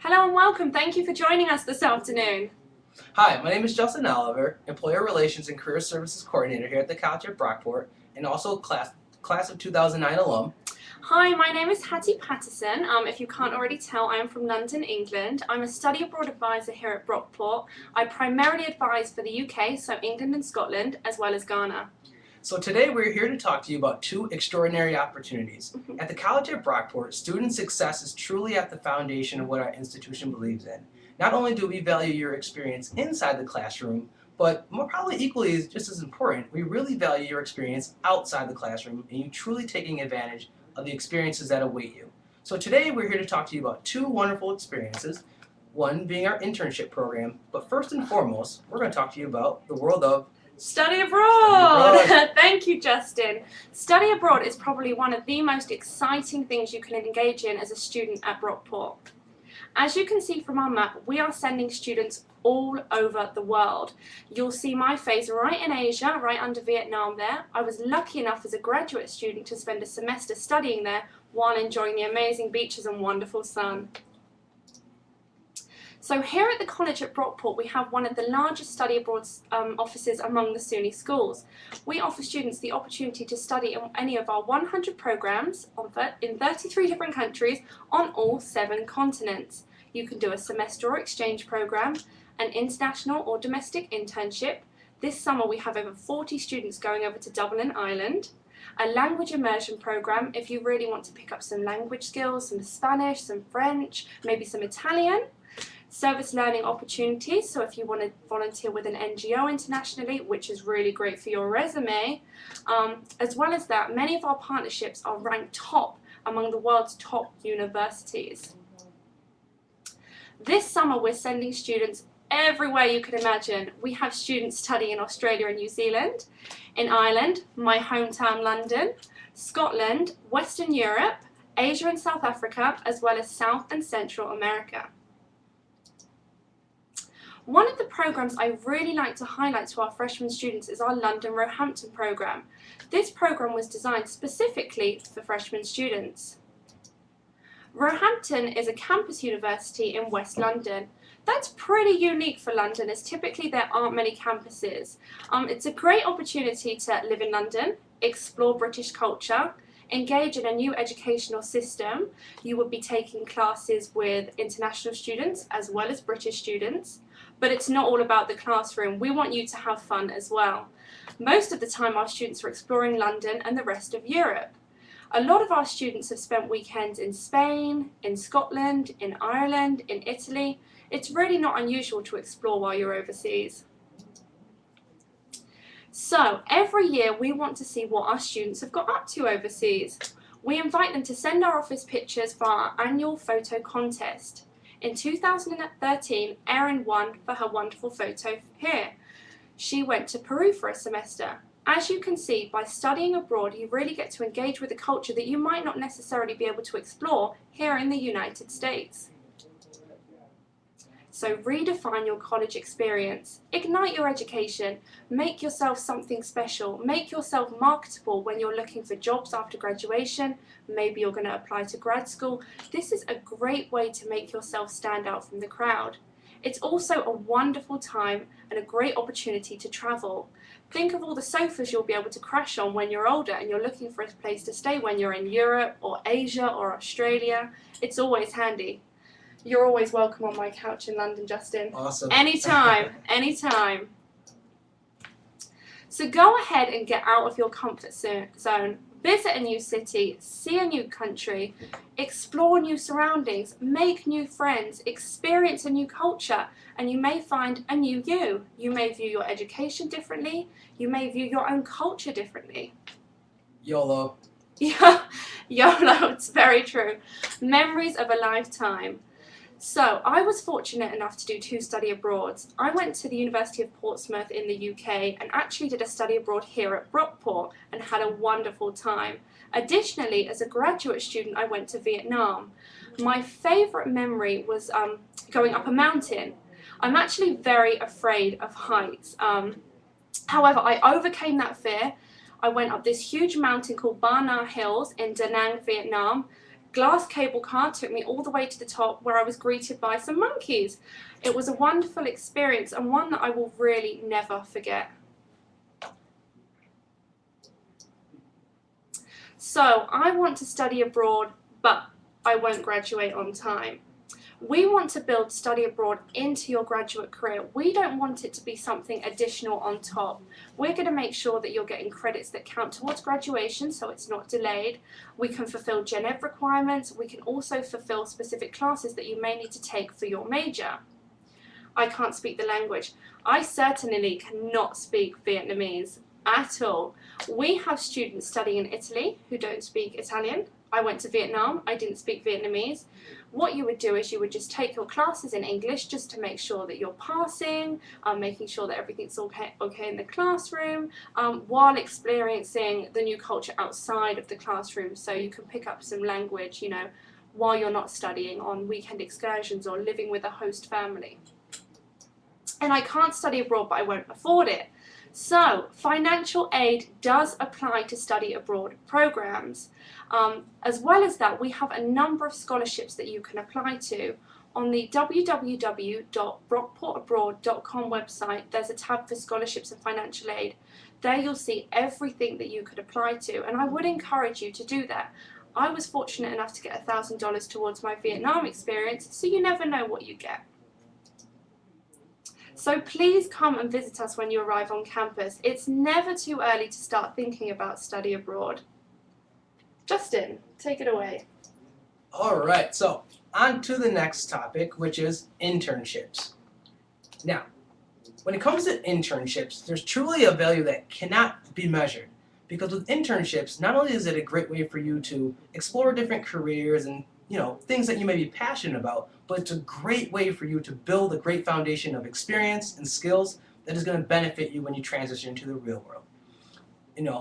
Hello and welcome. Thank you for joining us this afternoon. Hi, my name is Justin Oliver, Employer Relations and Career Services Coordinator here at the College at Brockport, and also class of 2009 alum. Hi, my name is Hattie Patterson. If you can't already tell, I am from London, England. I'm a study abroad advisor here at Brockport. I primarily advise for the UK, so England and Scotland, as well as Ghana. So today we're here to talk to you about two extraordinary opportunities. At the College at Brockport, student success is truly at the foundation of what our institution believes in. Not only do we value your experience inside the classroom, but more probably equally just as important, we really value your experience outside the classroom and you truly taking advantage of the experiences that await you. So today we're here to talk to you about two wonderful experiences, one being our internship program, but first and foremost, we're going to talk to you about the world of Study abroad! Study abroad. Thank you, Justin. Study abroad is probably one of the most exciting things you can engage in as a student at Brockport. As you can see from our map, we are sending students all over the world. You'll see my face right in Asia, right under Vietnam there. I was lucky enough as a graduate student to spend a semester studying there while enjoying the amazing beaches and wonderful sun. So here at the college at Brockport, we have one of the largest study abroad offices among the SUNY schools. We offer students the opportunity to study in any of our 100 programs in 33 different countries on all 7 continents. You can do a semester or exchange program, an international or domestic internship. This summer we have over 40 students going over to Dublin, Ireland. A language immersion program if you really want to pick up some language skills, some Spanish, some French, maybe some Italian. Service learning opportunities, so if you want to volunteer with an NGO internationally, which is really great for your resume. As well as that, many of our partnerships are ranked top among the world's top universities. This summer we're sending students everywhere you can imagine. We have students studying in Australia and New Zealand, in Ireland, my hometown London, Scotland, Western Europe, Asia and South Africa, as well as South and Central America. One of the programs I really like to highlight to our freshman students is our London Roehampton program. This program was designed specifically for freshman students. Roehampton is a campus university in West London. That's pretty unique for London, as typically there aren't many campuses. It's a great opportunity to live in London, explore British culture, engage in a new educational system. You would be taking classes with international students as well as British students. But it's not all about the classroom. We want you to have fun as well. Most of the time our students are exploring London and the rest of Europe. A lot of our students have spent weekends in Spain, in Scotland, in Ireland, in Italy. It's really not unusual to explore while you're overseas. So every year we want to see what our students have got up to overseas. We invite them to send our office pictures for our annual photo contest. In 2013, Erin won for her wonderful photo here. She went to Peru for a semester. As you can see, by studying abroad, you really get to engage with a culture that you might not necessarily be able to explore here in the United States. So redefine your college experience, ignite your education, make yourself something special, make yourself marketable when you're looking for jobs after graduation, maybe you're going to apply to grad school. This is a great way to make yourself stand out from the crowd. It's also a wonderful time and a great opportunity to travel. Think of all the sofas you'll be able to crash on when you're older and you're looking for a place to stay when you're in Europe or Asia or Australia. It's always handy. You're always welcome on my couch in London, Justin. Awesome. Anytime, anytime. So go ahead and get out of your comfort zone. Visit a new city, see a new country, explore new surroundings, make new friends, experience a new culture, and you may find a new you. You may view your education differently. You may view your own culture differently. YOLO. Yeah, YOLO, it's very true. Memories of a lifetime. So I was fortunate enough to do 2 study abroads. I went to the University of Portsmouth in the UK and actually did a study abroad here at Brockport and had a wonderful time. Additionally, as a graduate student, I went to Vietnam. My favourite memory was going up a mountain. I'm actually very afraid of heights. However, I overcame that fear. I went up this huge mountain called Ba Na Hills in Da Nang, Vietnam. glass cable car took me all the way to the top where I was greeted by some monkeys. It was a wonderful experience and one that I will really never forget. So I want to study abroad, but I won't graduate on time. We want to build study abroad into your graduate career. We don't want it to be something additional on top. We're going to make sure that you're getting credits that count towards graduation so it's not delayed. We can fulfill Gen Ed requirements. We can also fulfill specific classes that you may need to take for your major. I can't speak the language. I certainly cannot speak Vietnamese at all. We have students studying in Italy who don't speak Italian. I went to Vietnam, I didn't speak Vietnamese. What you would do is you would just take your classes in English just to make sure that you're passing, making sure that everything's okay in the classroom, while experiencing the new culture outside of the classroom, so you can pick up some language, you know, while you're not studying on weekend excursions or living with a host family. And I can't study abroad, but I won't afford it. So, financial aid does apply to study abroad programs. As well as that, we have a number of scholarships that you can apply to. On the www.brockportabroad.com website, there's a tab for scholarships and financial aid. There you'll see everything that you could apply to, and I would encourage you to do that. I was fortunate enough to get $1,000 towards my Vietnam experience, so you never know what you get. So please come and visit us when you arrive on campus. It's never too early to start thinking about study abroad. Justin, take it away. All right, so on to the next topic, which is internships. Now, when it comes to internships, there's truly a value that cannot be measured. Because with internships, not only is it a great way for you to explore different careers and things that you may be passionate about, but it's a great way for you to build a great foundation of experience and skills that is going to benefit you when you transition to the real world.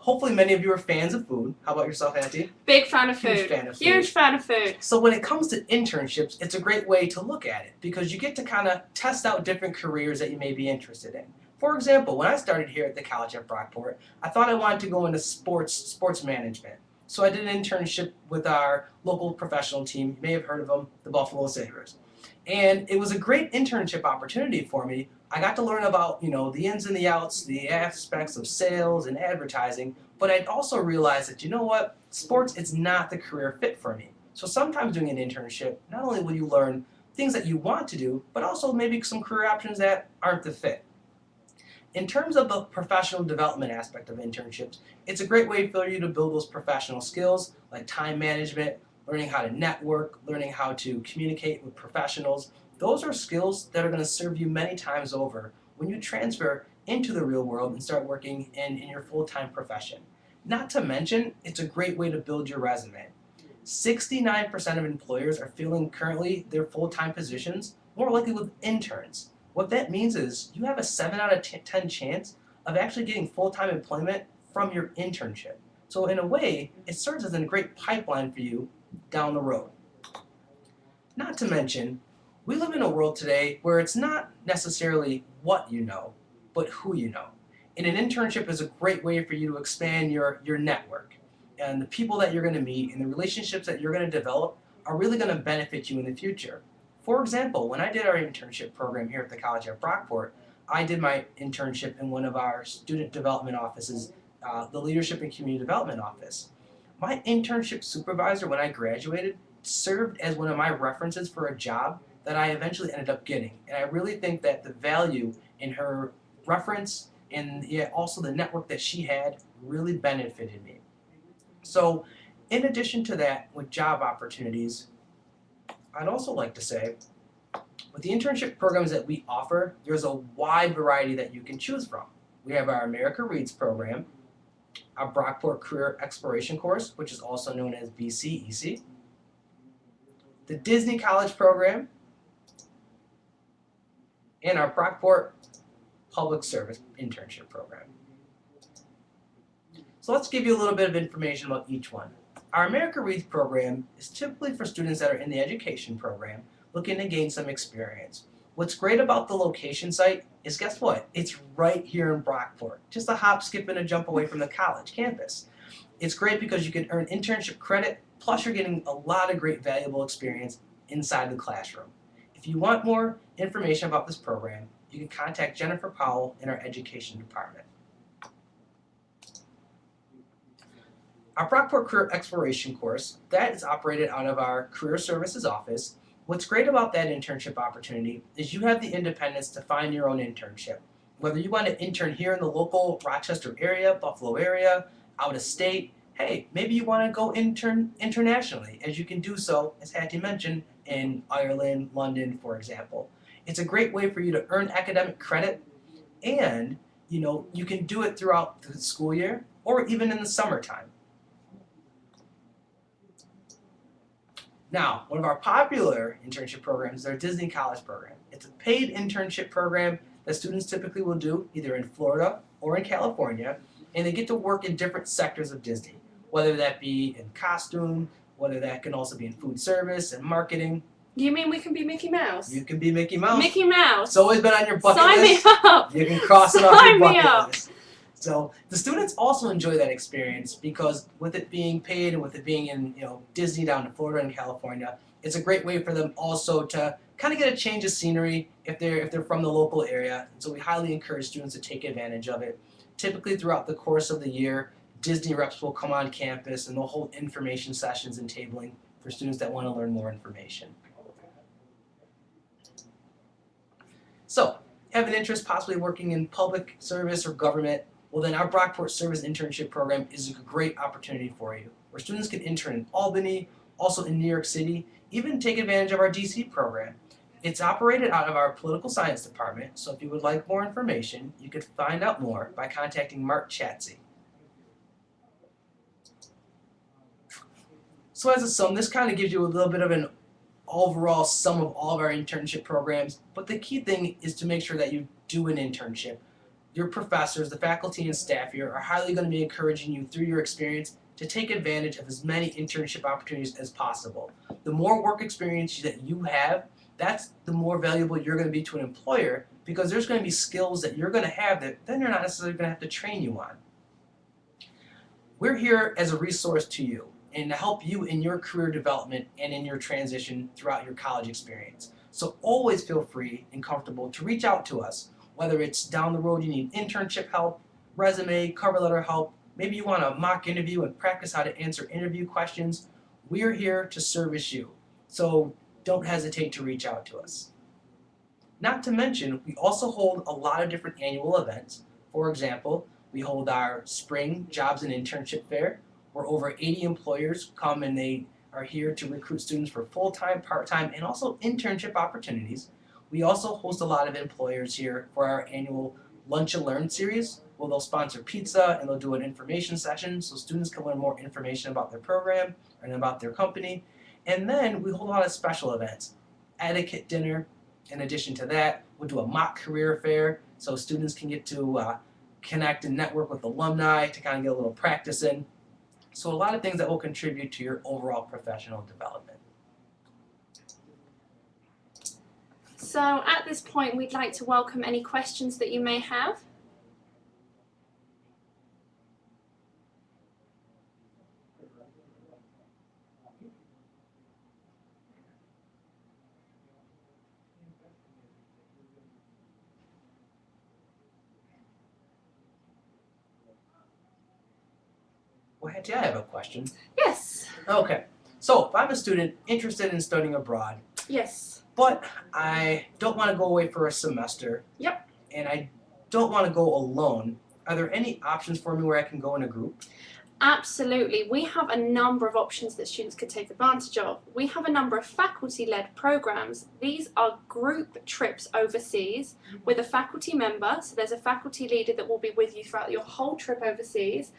Hopefully many of you are fans of food. How about yourself, Auntie? Big fan of food. Huge fan of food. Huge fan of food. So when it comes to internships, it's a great way to look at it because you get to kind of test out different careers that you may be interested in. For example, when I started here at the college at Brockport, I thought I wanted to go into sports management. So I did an internship with our local professional team. You may have heard of them, the Buffalo Sabres. And it was a great internship opportunity for me. I got to learn about, the ins and the outs, the aspects of sales and advertising, but I'd also realized that, sports is not the career fit for me. So sometimes doing an internship, not only will you learn things that you want to do, but also maybe some career options that aren't the fit. In terms of the professional development aspect of internships, it's a great way for you to build those professional skills like time management, learning how to network, learning how to communicate with professionals. Those are skills that are going to serve you many times over when you transfer into the real world and start working in your full-time profession. Not to mention, it's a great way to build your resume. 69% of employers are filling currently their full-time positions more likely with interns. What that means is you have a 7 out of 10 chance of actually getting full-time employment from your internship. So in a way, it serves as a great pipeline for you down the road. Not to mention, we live in a world today where it's not necessarily what you know, but who you know. And an internship is a great way for you to expand your network. And the people that you're going to meet and the relationships that you're going to develop are really going to benefit you in the future. For example, when I did our internship program here at the college at Brockport, I did my internship in one of our student development offices, the Leadership and Community Development Office. My internship supervisor, when I graduated, served as one of my references for a job that I eventually ended up getting. And I really think that the value in her reference and also the network that she had really benefited me. So in addition to that, with job opportunities, I'd also like to say, with the internship programs that we offer, there's a wide variety that you can choose from. We have our America Reads program, our Brockport Career Exploration course, which is also known as BCEC, the Disney College program, and our Brockport Public Service Internship program. So let's give you a little bit of information about each one. Our America Reads program is typically for students that are in the education program looking to gain some experience. What's great about the location site is, guess what? It's right here in Brockport, just a hop, skip, and a jump away from the college campus. It's great because you can earn internship credit, plus you're getting a lot of great valuable experience inside the classroom. If you want more information about this program, you can contact Jennifer Powell in our education department. Our Brockport Career Exploration course, that is operated out of our Career Services office. What's great about that internship opportunity is you have the independence to find your own internship. Whether you want to intern here in the local Rochester area, Buffalo area, out of state, hey, maybe you want to go intern internationally, as you can do so, as Hattie mentioned, in Ireland, London, for example. It's a great way for you to earn academic credit, and you can do it throughout the school year or even in the summertime. Now, one of our popular internship programs is our Disney College program. It's a paid internship program that students typically will do either in Florida or in California, and they get to work in different sectors of Disney, whether that be in costume, whether that can also be in food service and marketing. You mean we can be Mickey Mouse? You can be Mickey Mouse. Mickey Mouse. It's always been on your bucket Sign list. me up. You can cross it off your bucket up. list. So the students also enjoy that experience because with it being paid and with it being in Disney down in Florida and California, it's a great way for them also to kind of get a change of scenery if they're from the local area. And so we highly encourage students to take advantage of it. Typically throughout the course of the year, Disney reps will come on campus and they'll hold information sessions and tabling for students that want to learn more information. So, have an interest possibly working in public service or government, well then our Brockport Service Internship Program is a great opportunity for you, where students can intern in Albany, also in New York City, even take advantage of our DC program. It's operated out of our political science department, so if you would like more information, you could find out more by contacting Mark Chatsey. So as a sum, this kind of gives you a little bit of an overall sum of all of our internship programs, but the key thing is to make sure that you do an internship. Your professors, the faculty and staff here are highly going to be encouraging you through your experience to take advantage of as many internship opportunities as possible. The more work experience that you have, that's the more valuable you're going to be to an employer, because there's going to be skills that you're going to have that then they're not necessarily going to have to train you on. We're here as a resource to you and to help you in your career development and in your transition throughout your college experience. So always feel free and comfortable to reach out to us, whether it's down the road you need internship help, resume, cover letter help, maybe you want a mock interview and practice how to answer interview questions. We're here to service you, so don't hesitate to reach out to us. Not to mention, we also hold a lot of different annual events. For example, we hold our Spring Jobs and Internship Fair, where over 80 employers come and they are here to recruit students for full-time, part-time, and also internship opportunities. We also host a lot of employers here for our annual Lunch and Learn series, where they'll sponsor pizza and they'll do an information session so students can learn more information about their program and about their company. And then we hold a lot of special events. Etiquette dinner. In addition to that, we'll do a mock career fair so students can get to connect and network with alumni to kind of get a little practice in. So a lot of things that will contribute to your overall professional development. So at this point, we'd like to welcome any questions that you may have. Well, Hattie, I have a question. Yes. Okay. So if I'm a student interested in studying abroad, Yes. but I don't want to go away for a semester, Yep. and I don't want to go alone, are there any options for me where I can go in a group? Absolutely. We have a number of options that students could take advantage of. We have a number of faculty-led programs. These are group trips overseas with a faculty member. So there's a faculty leader that will be with you throughout your whole trip overseas.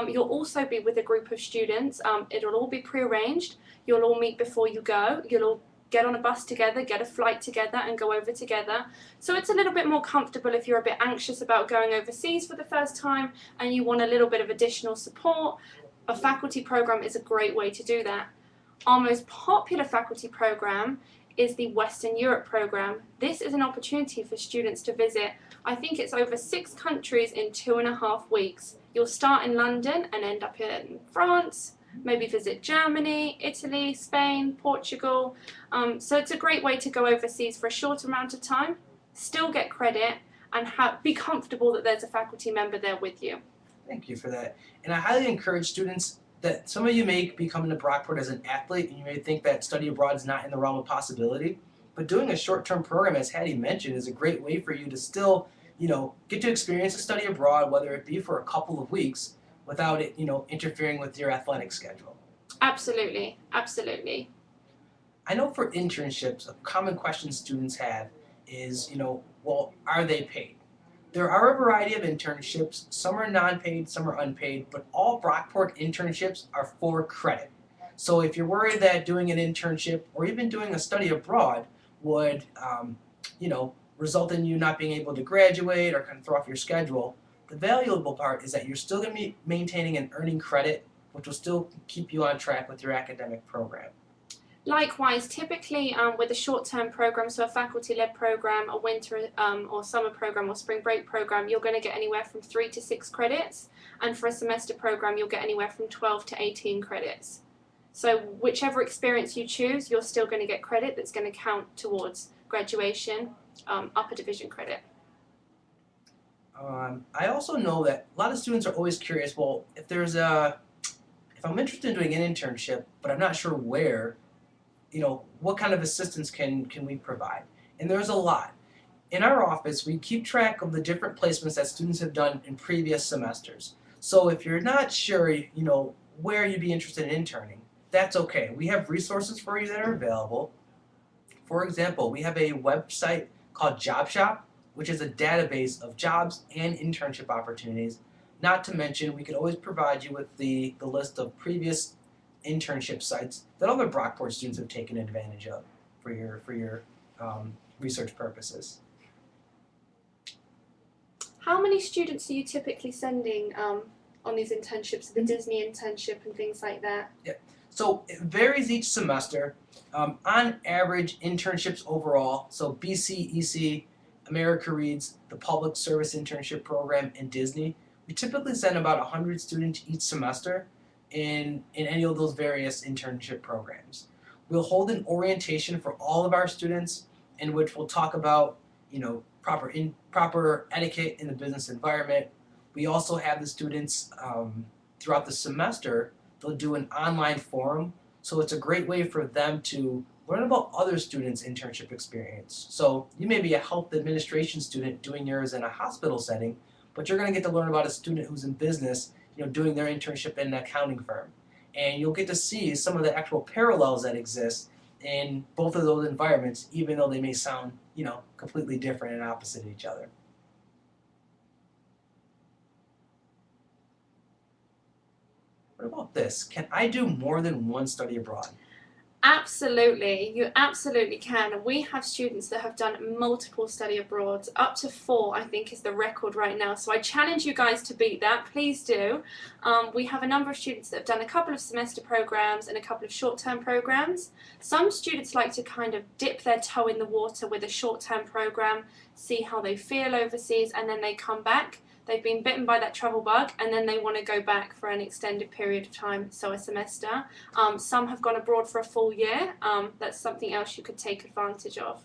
You'll also be with a group of students. It'll all be prearranged. You'll all meet before you go. You'll all get on a bus together, get a flight together and go over together. So it's a little bit more comfortable if you're a bit anxious about going overseas for the first time and you want a little bit of additional support. A faculty program is a great way to do that. Our most popular faculty program is the Western Europe program. This is an opportunity for students to visit, I think it's over 6 countries in 2.5 weeks. You'll start in London and end up in France, maybe visit Germany, Italy, Spain, Portugal. So it's a great way to go overseas for a short amount of time, still get credit, and be comfortable that there's a faculty member there with you. Thank you for that. And I highly encourage students that some of you may be coming to Brockport as an athlete and you may think that study abroad is not in the realm of possibility, but doing a short-term program, as Hattie mentioned, is a great way for you to still, get to experience a study abroad, whether it be for a couple of weeks, without it, interfering with your athletic schedule. Absolutely, absolutely. I know for internships, a common question students have is, well, are they paid? There are a variety of internships. Some are non-paid, some are unpaid, but all Brockport internships are for credit. So if you're worried that doing an internship or even doing a study abroad would, result in you not being able to graduate or kind of throw off your schedule, the valuable part is that you're still going to be maintaining and earning credit, which will still keep you on track with your academic program. Likewise, typically with a short-term program, so a faculty-led program, a winter or summer program or spring break program, you're going to get anywhere from 3 to 6 credits, and for a semester program you'll get anywhere from 12 to 18 credits. So whichever experience you choose, you're still going to get credit that's going to count towards graduation, upper division credit. I also know that a lot of students are always curious, well, if I'm interested in doing an internship, but I'm not sure where, what kind of assistance can we provide? And there's a lot. In our office, we keep track of the different placements that students have done in previous semesters. So if you're not sure, where you'd be interested in interning, that's okay. We have resources for you that are available. For example, we have a website called Job Shop, which is a database of jobs and internship opportunities. Not to mention, we could always provide you with the list of previous internship sites that other Brockport students have taken advantage of for your research purposes. How many students are you typically sending on these internships, the Disney internship and things like that? Yeah. So it varies each semester. On average, internships overall, so BC, EC, America Reads, the Public Service Internship Program, and Disney, we typically send about 100 students each semester in any of those various internship programs. We'll hold an orientation for all of our students in which we'll talk about, proper etiquette in the business environment. We also have the students throughout the semester, they'll do an online forum, so it's a great way for them to learn about other students' internship experience. So you may be a health administration student doing yours in a hospital setting, but you're going to get to learn about a student who's in business, doing their internship in an accounting firm. And you'll get to see some of the actual parallels that exist in both of those environments, even though they may sound, completely different and opposite of each other. What about this? Can I do more than one study abroad? Absolutely, you absolutely can. We have students that have done multiple study abroads, up to 4 I think is the record right now, so I challenge you guys to beat that, please do. We have a number of students that have done a couple of semester programs and a couple of short-term programs. Some students like to kind of dip their toe in the water with a short-term program, see how they feel overseas, and then they come back. They've been bitten by that travel bug and then they want to go back for an extended period of time, so a semester. Some have gone abroad for a full year. That's something else you could take advantage of.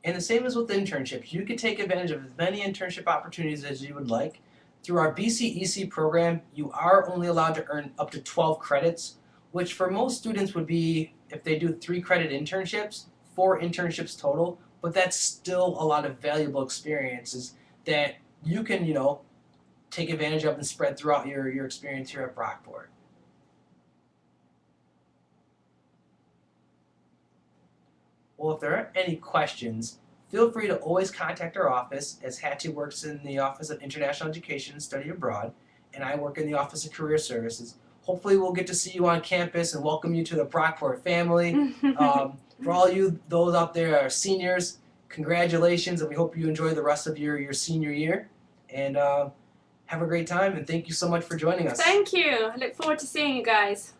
And the same as with internships. You can take advantage of as many internship opportunities as you would like. Through our BCEC program, you are only allowed to earn up to 12 credits, which for most students would be, if they do 3 credit internships, 4 internships total, but that's still a lot of valuable experiences that you can, take advantage of and spread throughout your experience here at Brockport. Well, if there aren't any questions, feel free to always contact our office, as Hattie works in the Office of International Education and Study Abroad, and I work in the Office of Career Services. Hopefully we'll get to see you on campus and welcome you to the Brockport family. For all those out there that are seniors, congratulations, and we hope you enjoy the rest of your senior year. And have a great time, and thank you so much for joining us. Thank you. I look forward to seeing you guys.